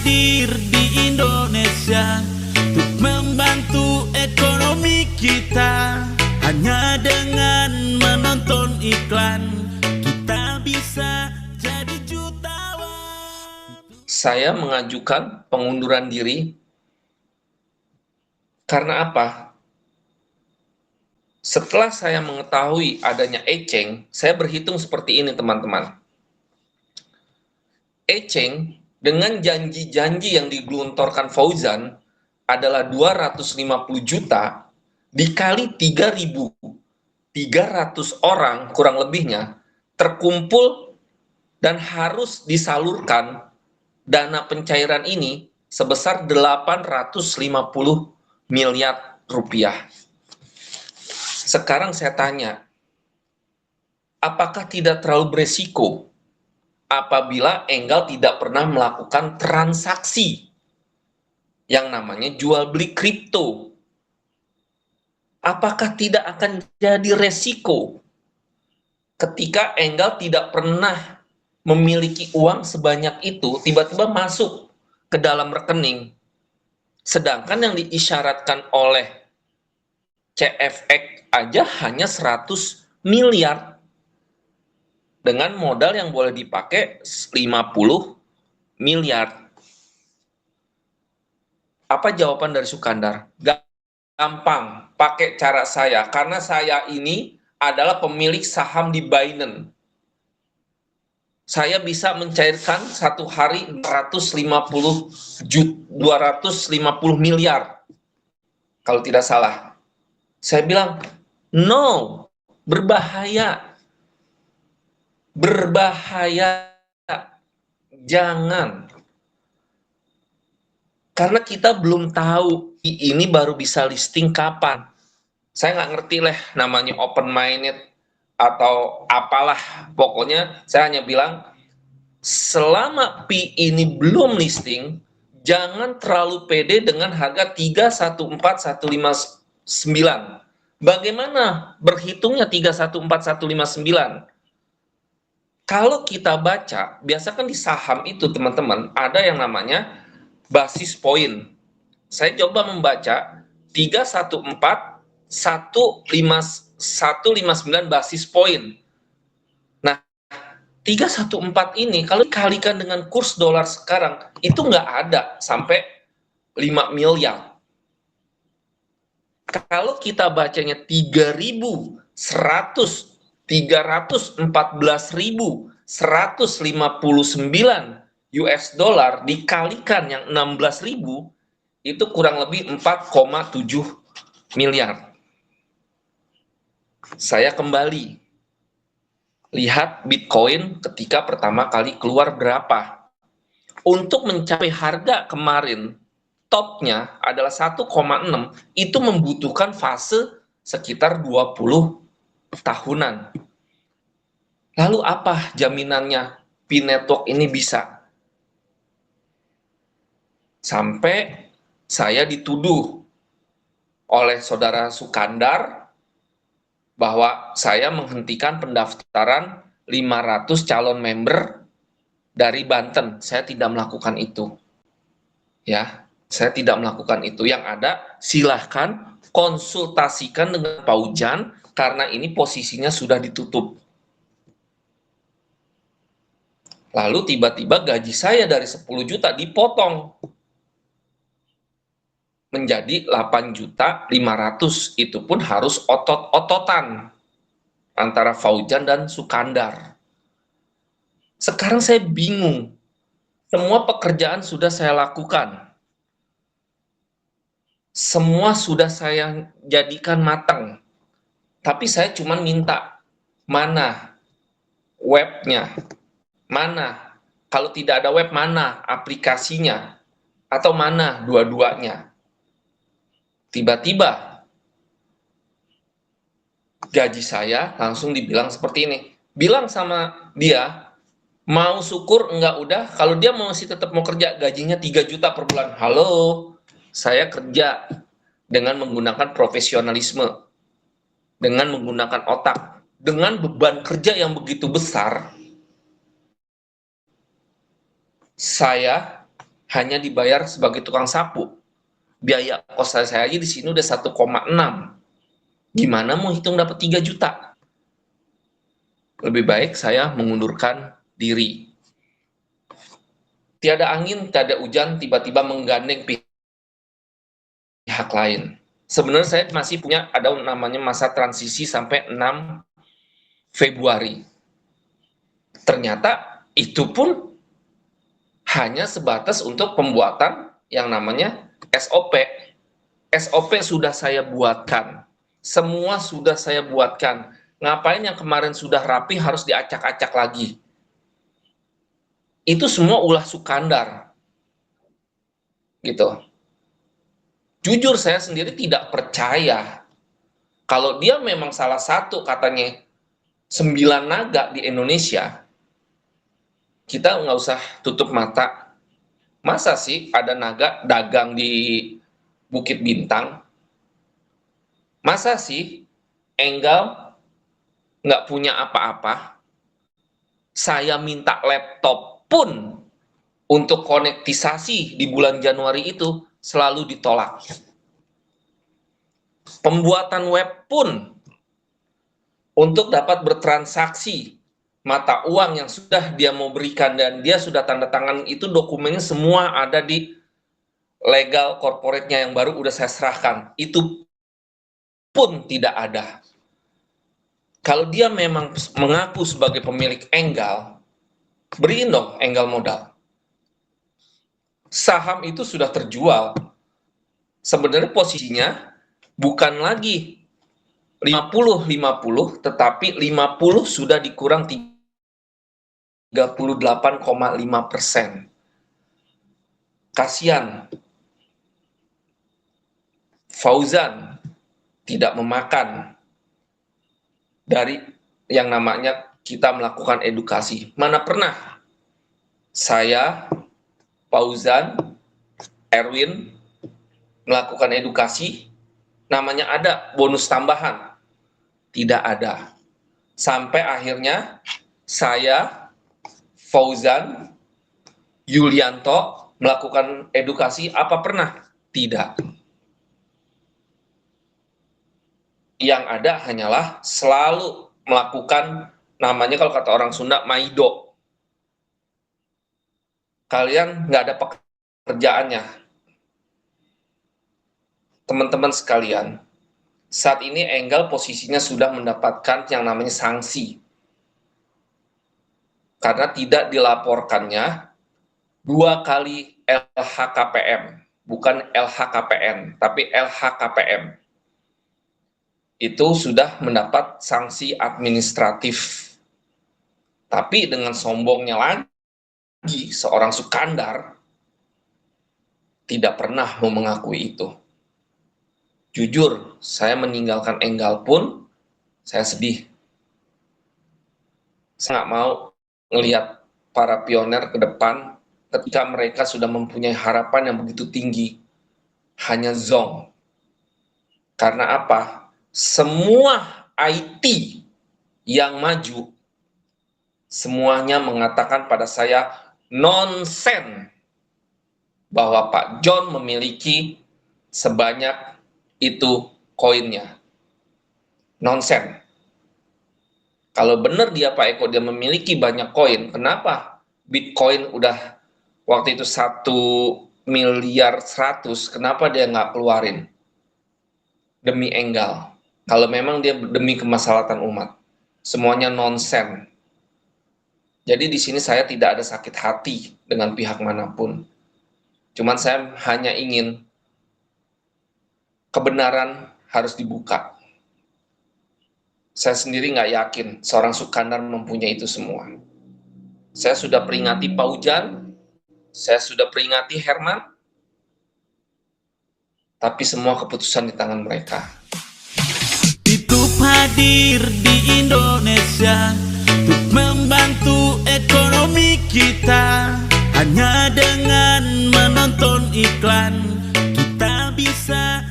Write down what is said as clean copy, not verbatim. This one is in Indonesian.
hadir di Indonesia untuk membantu ekonomi kita. Hanya dengan menonton iklan kita bisa jadi jutawan. Saya mengajukan pengunduran diri karena apa? Setelah saya mengetahui adanya Eceng, saya berhitung seperti ini teman-teman. Eceng dengan janji-janji yang digelontorkan Fauzan adalah 250 juta dikali 3.300 orang kurang lebihnya terkumpul dan harus disalurkan dana pencairan ini sebesar 850 miliar rupiah. Sekarang saya tanya, apakah tidak terlalu beresiko apabila Enggal tidak pernah melakukan transaksi yang namanya jual beli kripto? Apakah tidak akan jadi resiko ketika Enggal tidak pernah memiliki uang sebanyak itu tiba-tiba masuk ke dalam rekening, sedangkan yang diisyaratkan oleh CFX aja hanya 100 miliar dengan modal yang boleh dipakai 50 miliar. Apa jawaban dari Sukandar? Gampang, pakai cara saya, karena saya ini adalah pemilik saham di Binance. Saya bisa mencairkan satu hari 250 miliar, kalau tidak salah. Saya bilang, no, berbahaya, jangan. Karena kita belum tahu ini baru bisa listing kapan. Saya nggak ngerti lah namanya open minded atau apalah. Pokoknya saya hanya bilang, selama Pi ini belum listing, jangan terlalu pede dengan harga 314159. Bagaimana berhitungnya 314159? Kalau kita baca, biasa kan di saham itu teman-teman, ada yang namanya basis poin. Saya coba membaca 314.159 basis poin. Nah, 314 ini kalau dikalikan dengan kurs dolar sekarang, itu nggak ada sampai 5 miliar. Kalau kita bacanya 314.159 US dollar dikalikan yang 16.000, itu kurang lebih 4,7 miliar. Saya kembali lihat Bitcoin ketika pertama kali keluar berapa. Untuk mencapai harga kemarin, topnya adalah 1,6, itu membutuhkan fase sekitar 20 tahunan. Lalu apa jaminannya Pi Network ini bisa? Sampai saya dituduh oleh saudara Sukandar bahwa saya menghentikan pendaftaran 500 calon member dari Banten. Saya tidak melakukan itu. Ya, saya tidak melakukan itu. Yang ada, silahkan konsultasikan dengan Pak Ujan, karena ini posisinya sudah ditutup. Lalu tiba-tiba gaji saya dari 10 juta dipotong menjadi 8.500.000. Itu pun harus otot-ototan antara Fauzan dan Sukandar. Sekarang saya bingung. Semua pekerjaan sudah saya lakukan. Semua sudah saya jadikan matang. Tapi saya cuma minta, mana webnya? Mana? Kalau tidak ada web, mana aplikasinya? Atau mana dua-duanya? Tiba-tiba gaji saya langsung dibilang seperti ini. Bilang sama dia, mau syukur enggak udah, kalau dia masih tetap mau kerja, gajinya 3 juta per bulan. Halo, saya kerja dengan menggunakan profesionalisme, dengan menggunakan otak, dengan beban kerja yang begitu besar. Saya hanya dibayar sebagai tukang sapu. Biaya kos saya aja di sini udah 1,6. Gimana mau hitung dapat 3 juta? Lebih baik saya mengundurkan diri. Tiada angin, tiada hujan, tiba-tiba menggandeng pihak lain. Sebenarnya saya masih punya ada namanya masa transisi sampai 6 Februari. Ternyata itu pun hanya sebatas untuk pembuatan yang namanya SOP. SOP sudah saya buatkan. Semua sudah saya buatkan. Ngapain yang kemarin sudah rapi harus diacak-acak lagi? Itu semua ulah Sukandar. Gitu. Jujur saya sendiri tidak percaya. Kalau dia memang salah satu katanya 9 naga di Indonesia, kita nggak usah tutup mata. Masa sih ada naga dagang di Bukit Bintang? Masa sih Enggal nggak punya apa-apa? Saya minta laptop pun untuk konekstisasi di bulan Januari itu selalu ditolak. Pembuatan web pun untuk dapat bertransaksi mata uang yang sudah dia mau berikan dan dia sudah tanda tangan itu, dokumennya semua ada di legal corporate-nya yang baru udah saya serahkan. Itu pun tidak ada. Kalau dia memang mengaku sebagai pemilik Enggal, beriin dong Enggal modal. Saham itu sudah terjual. Sebenarnya posisinya bukan lagi 50-50, tetapi 50 sudah dikurang 38,5%. Kasihan. Fauzan tidak memakan dari yang namanya kita melakukan edukasi. Mana pernah saya, Fauzan, Erwin melakukan edukasi, namanya ada bonus tambahan. Tidak ada. Sampai akhirnya saya, Fauzan, Yulianto melakukan edukasi, apa pernah? Tidak. Yang ada hanyalah selalu melakukan, namanya kalau kata orang Sunda, maido. Kalian nggak ada pekerjaannya. Teman-teman sekalian, saat ini Enggal posisinya sudah mendapatkan yang namanya sanksi. Karena tidak dilaporkannya 2 kali LHKPN, bukan LHKPN, tapi LHKPN. Itu sudah mendapat sanksi administratif. Tapi dengan sombongnya lagi, seorang Sukandar tidak pernah mau mengakui itu. Jujur, saya meninggalkan Enggal pun, saya sedih. Saya nggak mau melihat para pioner ke depan ketika mereka sudah mempunyai harapan yang begitu tinggi. Hanya zonk. Karena apa? Semua IT yang maju, semuanya mengatakan pada saya, nonsen bahwa Pak John memiliki sebanyak itu koinnya. Nonsen. Kalau benar dia Pak Eko dia memiliki banyak koin, kenapa Bitcoin udah waktu itu 1,1 miliar, kenapa dia nggak keluarin? Demi Enggal. Kalau memang dia demi kemaslahatan umat. Semuanya nonsen. Jadi di sini saya tidak ada sakit hati dengan pihak manapun. Cuman saya hanya ingin kebenaran harus dibuka. Saya sendiri nggak yakin seorang Sukandar mempunyai itu semua. Saya sudah peringati Paujan, saya sudah peringati Herman, tapi semua keputusan di tangan mereka. YouTube hadir di Indonesia untuk membantu ekonomi kita. Hanya dengan menonton iklan kita bisa